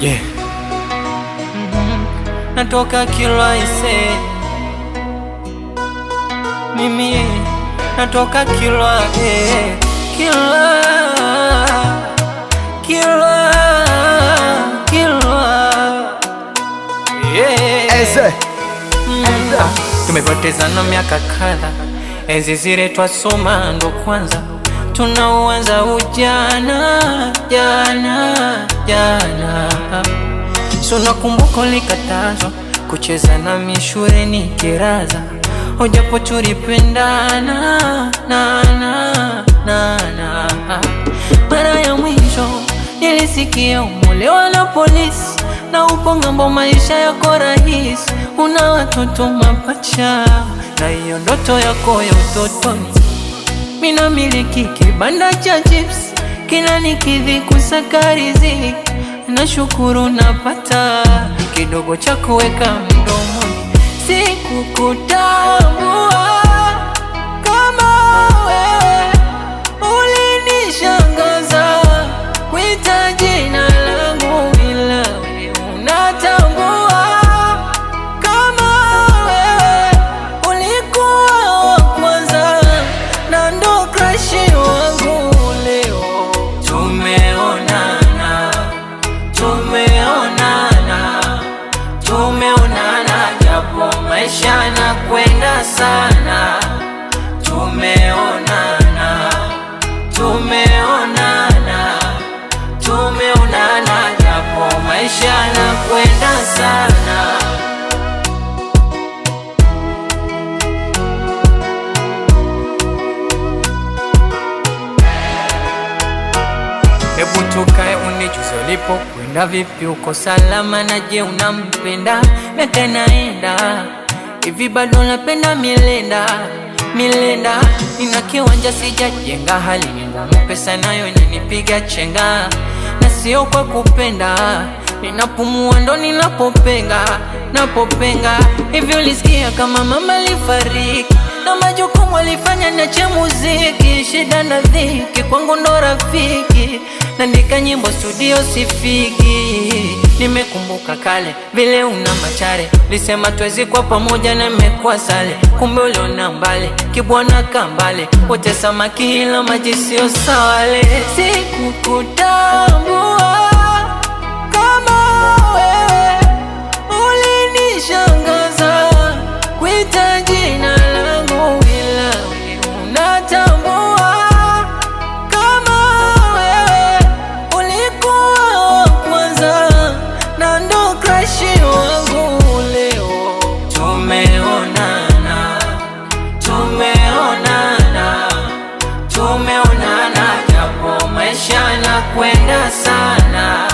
Yeah. Natoka Kilwa ise, mimi natoka Kilwa Kilwa Kilwa Kilwa yeah. Tumepotezana miaka kadha, enzi zile twasoma ndo kwanza tunauanza ujana jana. So nakumbuka ulikatazwa kucheza nami shuleni kiraza, ujapo tulipendana mara ya mwisho nilisikia umolewa na polisi, na upo ngambo maisha yako rahisi, una watoto mapacha na hiyo ndoto yako ya utotoni. Mina miliki kibanda cha chips, kila nikidhi kusaka riziki, nashukuru napata kidogo cha kuweka mdomoni. Sikukutambua kama wewe, ulinishangaza kuita jina langu bila wewe unatambua. Kama wewe ulikuwa wa kwanza na ndo crush wangu, leo tumeonana japo maisha na kwenda sana. Tumeonana japo maisha na kwenda sana. Hebu tukae unijuze ulipo kwenda, vipi uko salama, na je unampenda? Miaka inaenda hivi bado napenda milenda. Nina kiwanja sijajenga, hali ni ngumu, pesa nayo inanipiga chenga, na sio kwa kupenda, ninapumua ndo ninapopenga. Hivi ulisikia kama mama alifariki, na majukumu alifanya niache muziki? Shida na dhiki kwangu ndo rafiki, naandika nyimbo studio sifiki. Nimekumbuka kale vile una machare, lisema tuwezi kwa pamoja na nimekuwa sale, kumbe uliona mbali kibwana kambale, wote samaki ila maji sio sawale. Sikukutambua kama wewe, ulinishangaza kuita jina langu bila wewe unatambua. Kama wewe ulikuwa wa kwanza na ndo crush wangu, leo tumeonana japo maisha na kwenda sana.